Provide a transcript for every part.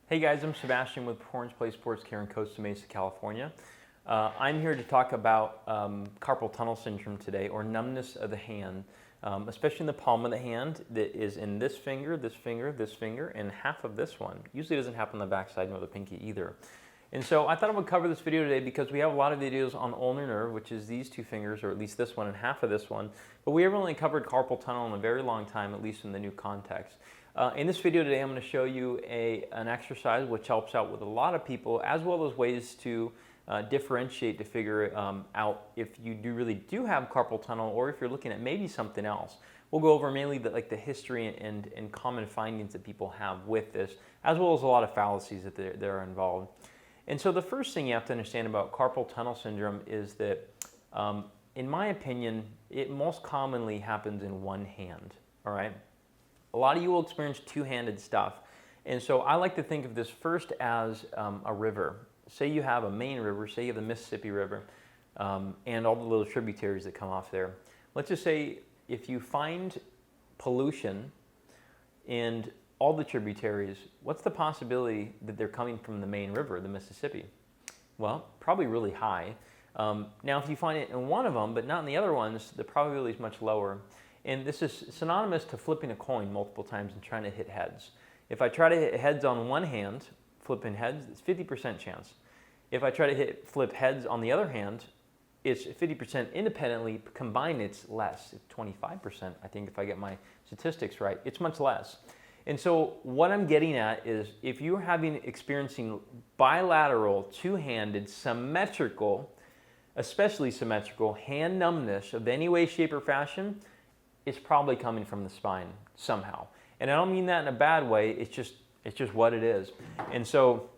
Hey guys, I'm Sebastian with Orange Play Sports Care in Costa Mesa, California. I'm here to talk about carpal tunnel syndrome today, or numbness of the hand, especially in the palm of the hand that is in this finger, this finger, this finger, and half of this one. Usually doesn't happen on the backside nor the pinky either. And so I thought I would cover this video today because we have a lot of videos on ulnar nerve, which is these two fingers, or at least this one and half of this one, but we haven't really covered carpal tunnel in a very long time, at least in the new context. In this video today, I'm going to show you an exercise which helps out with a lot of people, as well as ways to differentiate to figure out if you really do have carpal tunnel, or if you're looking at maybe something else. We'll go over mainly the history and common findings that people have with this, as well as a lot of fallacies that are involved. And so the first thing you have to understand about carpal tunnel syndrome is that, in my opinion, it most commonly happens in one hand, all right? A lot of you will experience two-handed stuff. And so I like to think of this first as a river. Say you have a main river, say you have the Mississippi River, and all the little tributaries that come off there. Let's just say if you find pollution in all the tributaries, what's the possibility that they're coming from the main river, the Mississippi? Well, probably really high. Now, if you find it in one of them, but not in the other ones, the probability is much lower. And this is synonymous to flipping a coin multiple times and trying to hit heads. If I try to hit heads on one hand, flipping heads, it's 50% chance. If I try to flip heads on the other hand, it's 50% independently. Combined, it's less. It's 25%, I think, if I get my statistics right. It's much less. And so what I'm getting at is if you're experiencing bilateral, two-handed, symmetrical, especially symmetrical, hand numbness of any way, shape, or fashion, it's probably coming from the spine somehow. And I don't mean that in a bad way, it's just what it is. And so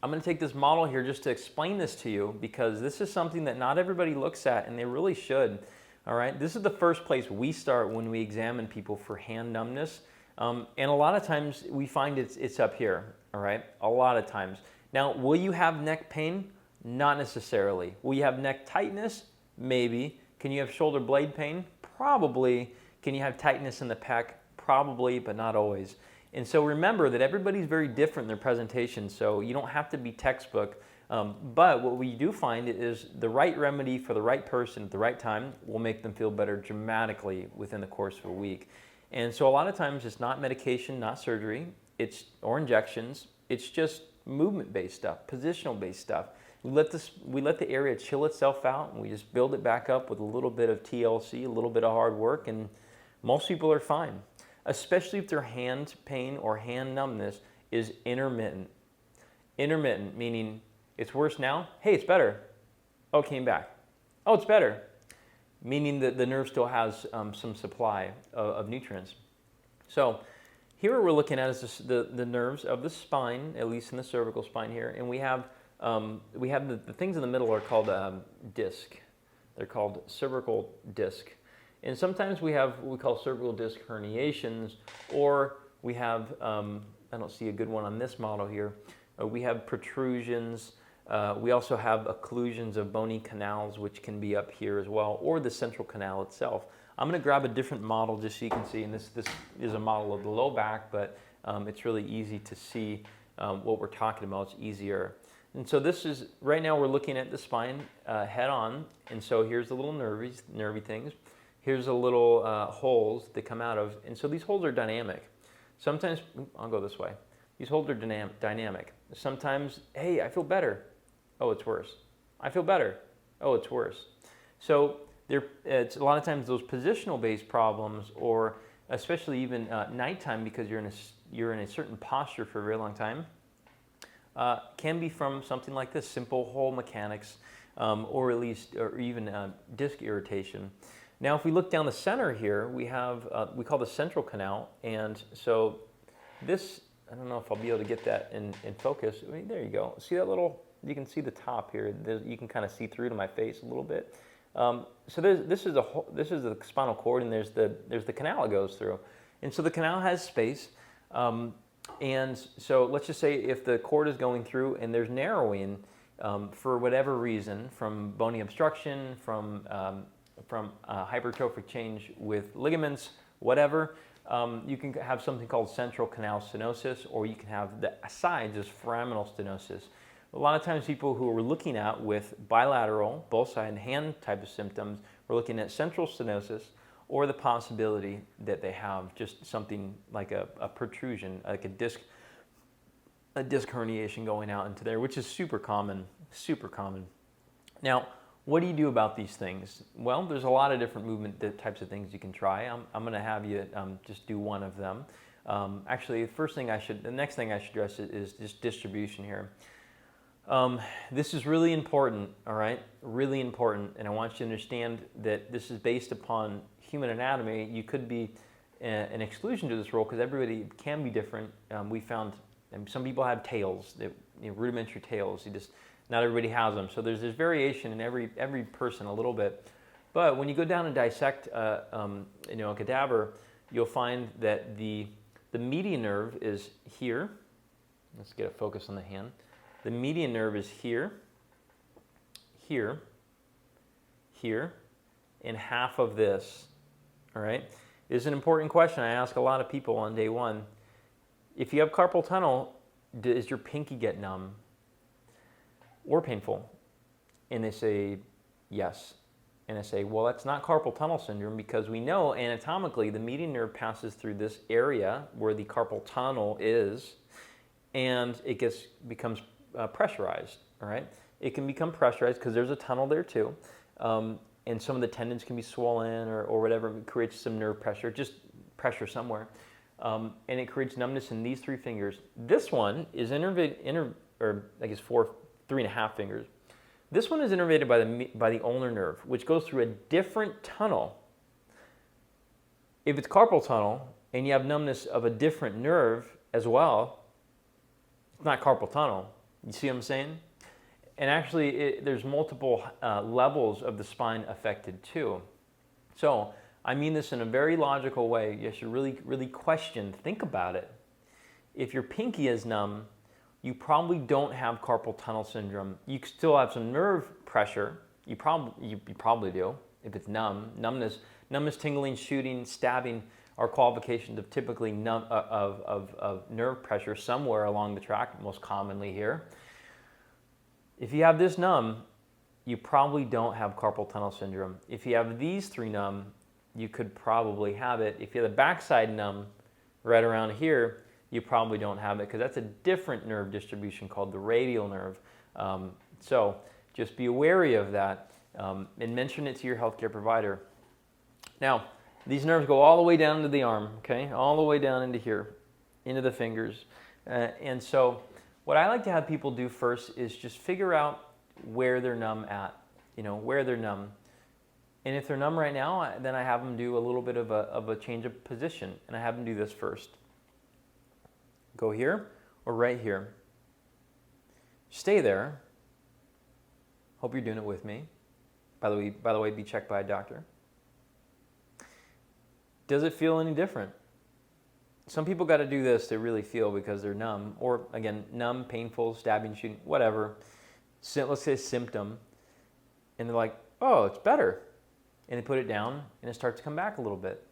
I'm going to take this model here just to explain this to you, because this is something that not everybody looks at, and they really should. All right, this is the first place we start when we examine people for hand numbness. And a lot of times we find it's up here, all right? A lot of times. Now, will you have neck pain? Not necessarily. Will you have neck tightness? Maybe. Can you have shoulder blade pain? Probably. Can you have tightness in the pec? Probably, but not always. And so remember that everybody's very different in their presentation, so you don't have to be textbook. But what we do find is the right remedy for the right person at the right time will make them feel better dramatically within the course of a week. And so a lot of times it's not medication, not surgery, or injections. It's just movement-based stuff, positional-based stuff. We let the area chill itself out, and we just build it back up with a little bit of TLC, a little bit of hard work, and most people are fine, especially if their hand pain or hand numbness is intermittent. Intermittent, meaning it's worse now. Hey, it's better. Oh, it came back. Oh, it's better. Meaning that the nerve still has some supply of nutrients. So here what we're looking at is the nerves of the spine, at least in the cervical spine here, and we have the things in the middle are called disc. They're called cervical disc. And sometimes we have what we call cervical disc herniations, or we have, I don't see a good one on this model here, we have protrusions. We also have occlusions of bony canals, which can be up here as well, or the central canal itself. I'm going to grab a different model just so you can see, and this is a model of the low back, but it's really easy to see what we're talking about. It's easier. And so this is, right now we're looking at the spine head on, and so here's the little nervy things. Here's the little holes that come out of, and so these holes are dynamic. Sometimes, I'll go this way. These holes are dynamic. Sometimes, hey, I feel better. Oh, it's worse. I feel better. Oh, it's worse. So it's a lot of times those positional-based problems, or especially even nighttime, because you're in a certain posture for a very long time, can be from something like this, simple hole mechanics, or even disc irritation. Now, if we look down the center here, we have we call the central canal, and so this, I don't know if I'll be able to get that in focus. I mean, there you go. See that little? You can see the top here. You can kind of see through to my face a little bit. So this is the spinal cord, and there's the canal it goes through, and so the canal has space. And so let's just say if the cord is going through and there's narrowing for whatever reason, from bony obstruction, from hypertrophic change with ligaments, whatever, You can have something called central canal stenosis, or you can have the sides as foraminal stenosis. A lot of times people who we're looking at with bilateral, both side hand type of symptoms, we're looking at central stenosis or the possibility that they have just something like a protrusion, like a disc herniation going out into there, which is super common, super common. Now, what do you do about these things? Well, there's a lot of different movement types of things you can try. I'm going to have you just do one of them. Actually, the next thing I should address is just distribution here. This is really important, all right? Really important, and I want you to understand that this is based upon human anatomy. You could be an exclusion to this rule because everybody can be different. We found some people have tails, rudimentary tails. Not everybody has them, so there's variation in every person a little bit. But when you go down and dissect a cadaver, you'll find that the median nerve is here. Let's get a focus on the hand. The median nerve is here, here, here, and half of this, all right? This is an important question I ask a lot of people on day one. If you have carpal tunnel, does your pinky get numb or painful? And they say, yes. And I say, well, that's not carpal tunnel syndrome because we know anatomically the median nerve passes through this area where the carpal tunnel is, and it becomes pressurized, all right? It can become pressurized because there's a tunnel there too, and some of the tendons can be swollen or whatever. It creates some nerve pressure, just pressure somewhere, and it creates numbness in these 3 fingers. This one is 3.5 fingers. This one is innervated by the ulnar nerve, which goes through a different tunnel. If it's carpal tunnel and you have numbness of a different nerve as well, it's not carpal tunnel. You see what I'm saying? And actually, there's multiple levels of the spine affected too. So I mean this in a very logical way. You should really, really think about it. If your pinky is numb, you probably don't have carpal tunnel syndrome. You still have some nerve pressure. You probably do if it's numb. Numbness, tingling, shooting, stabbing are qualifications of typically of nerve pressure somewhere along the tract, most commonly here. If you have this numb, you probably don't have carpal tunnel syndrome. If you have these 3 numb, you could probably have it. If you have the backside numb right around here, you probably don't have it because that's a different nerve distribution called the radial nerve. So just be wary of that and mention it to your healthcare provider. Now, these nerves go all the way down into the arm, okay? All the way down into here, into the fingers. And so what I like to have people do first is just figure out where they're numb at, where they're numb. And if they're numb right now, then I have them do a little bit of a change of position, and I have them do this first. Go here or right here. Stay there. Hope you're doing it with me. By the way, be checked by a doctor. Does it feel any different? Some people got to do this to really feel because they're numb, or again, numb, painful, stabbing, shooting, whatever. Let's say symptom, and they're like, oh, it's better. And they put it down, and it starts to come back a little bit.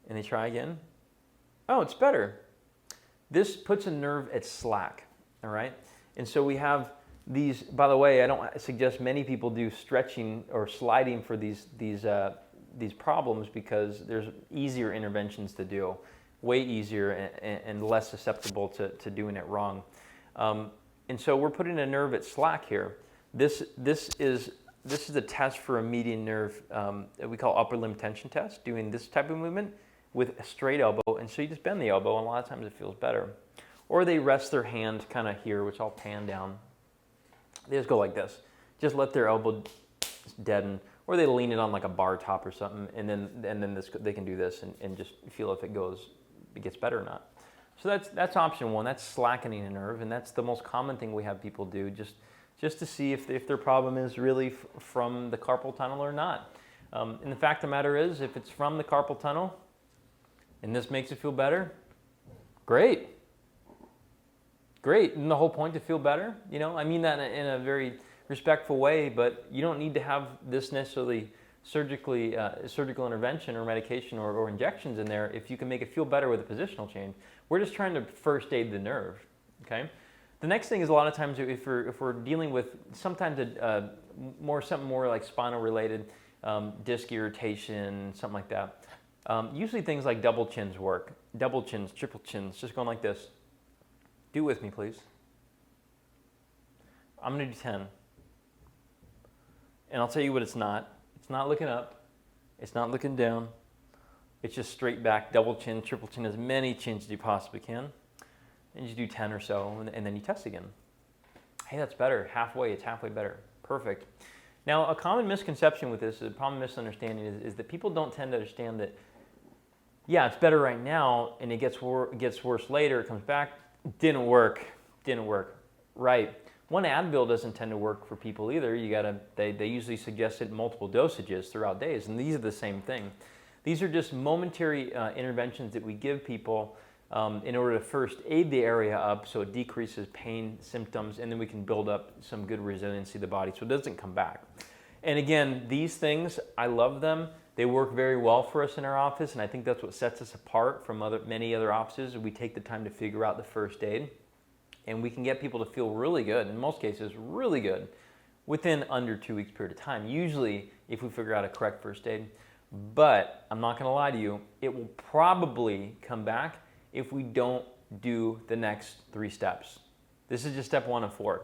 And they try again. Oh, it's better. This puts a nerve at slack, all right? And so we have these, by the way, I don't suggest many people do stretching or sliding for these problems because there's easier interventions to do, way easier and less susceptible to doing it wrong. And so we're putting a nerve at slack here. This is a test for a median nerve that we call upper limb tension test, doing this type of movement with a straight elbow. And so you just bend the elbow, and a lot of times it feels better. Or they rest their hand kind of here, which I'll pan down. They just go like this. Just let their elbow deaden. Or they lean it on like a bar top or something, and then they can do this and just feel if it gets better or not. So that's option 1. That's slackening a nerve, and that's the most common thing we have people do, just to see if their problem is really from the carpal tunnel or not. And the fact of the matter is, if it's from the carpal tunnel, and this makes it feel better, great. Great. And the whole point to feel better, I mean that in a very respectful way, but you don't need to have this necessarily surgical intervention or medication or injections in there if you can make it feel better with a positional change. We're just trying to first aid the nerve, okay? The next thing is a lot of times if we're dealing with sometimes something more like spinal related, disc irritation, something like that. Usually things like double chins work. Double chins, triple chins, just going like this. Do it with me, please. I'm gonna do 10. And I'll tell you what it's not. It's not looking up. It's not looking down. It's just straight back, double chin, triple chin, as many chins as you possibly can. And you do 10 or so, and then you test again. Hey, that's better. Halfway, it's halfway better. Perfect. Now, a common misconception with this, a common misunderstanding is that people don't tend to understand that, yeah, it's better right now, and it gets worse later, it comes back. Didn't work. Right. One Advil doesn't tend to work for people either. They usually suggested multiple dosages throughout days, and these are the same thing. These are just momentary interventions that we give people in order to first aid the area up so it decreases pain symptoms, and then we can build up some good resiliency of the body so it doesn't come back. And again, these things, I love them. They work very well for us in our office, and I think that's what sets us apart from many other offices. We take the time to figure out the first aid, and we can get people to feel really good, in most cases really good, within under 2 weeks period of time, usually if we figure out a correct first aid. But I'm not gonna lie to you, it will probably come back if we don't do the next 3 steps. This is just step 1 of 4.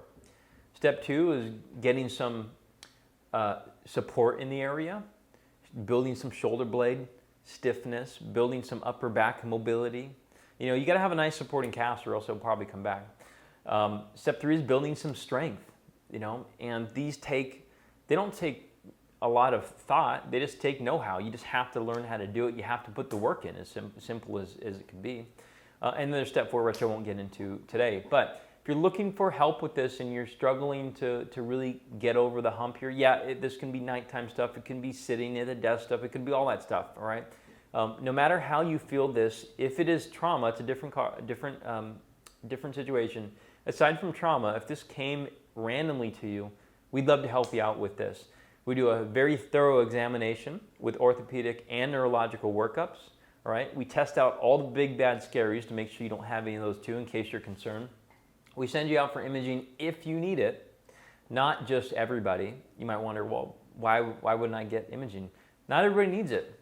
Step 2 is getting some support in the area, building some shoulder blade stiffness, building some upper back mobility. You know, you gotta have a nice supporting cast or else it'll probably come back. Step 3 is building some strength, you know, and they don't take a lot of thought, they just take know-how. You just have to learn how to do it. You have to put the work in, as simple as it can be. And then there's step 4, which I won't get into today. But if you're looking for help with this and you're struggling to really get over the hump here, this can be nighttime stuff, it can be sitting at a desk stuff, it could be all that stuff, all right? No matter how you feel this, if it is trauma, it's a different situation. Aside from trauma, if this came randomly to you, we'd love to help you out with this. We do a very thorough examination with orthopedic and neurological workups, all right? We test out all the big bad scaries to make sure you don't have any of those too in case you're concerned. We send you out for imaging if you need it, not just everybody. You might wonder, well, why wouldn't I get imaging? Not everybody needs it.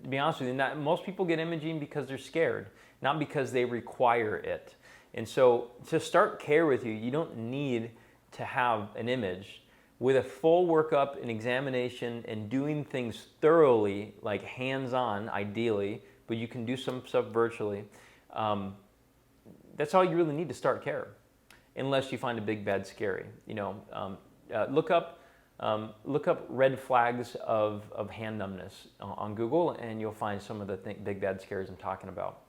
To be honest with you, most people get imaging because they're scared, not because they require it. And so to start care with you, you don't need to have an image. With a full workup and examination and doing things thoroughly, like hands-on ideally, but you can do some stuff virtually, that's all you really need to start care, unless you find a big bad scary. You know, look up red flags of hand numbness on Google, and you'll find some of the big bad scaries I'm talking about.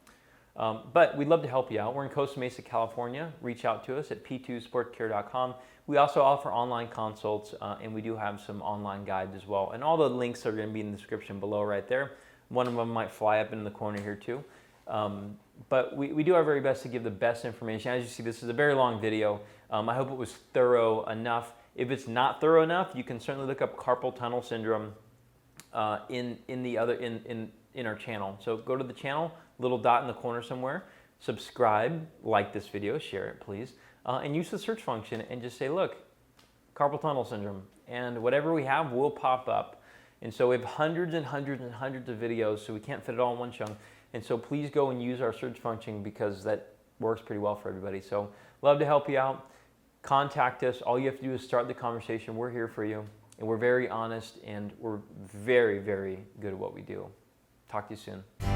But we'd love to help you out. We're in Costa Mesa, California. Reach out to us at p2sportcare.com. We also offer online consults, and we do have some online guides as well. And all the links are going to be in the description below right there. One of them might fly up in the corner here too. But we do our very best to give the best information. As you see, this is a very long video. I hope it was thorough enough. If it's not thorough enough, you can certainly look up carpal tunnel syndrome in our channel. So go to the channel, little dot in the corner somewhere, subscribe, like this video, share it please, and use the search function and just say, look, carpal tunnel syndrome, and whatever we have will pop up. And so we have hundreds and hundreds and hundreds of videos, so we can't fit it all in one chunk. And so please go and use our search function because that works pretty well for everybody. So love to help you out. Contact us. All you have to do is start the conversation. We're here for you, and we're very honest, and we're very, very good at what we do. Talk to you soon.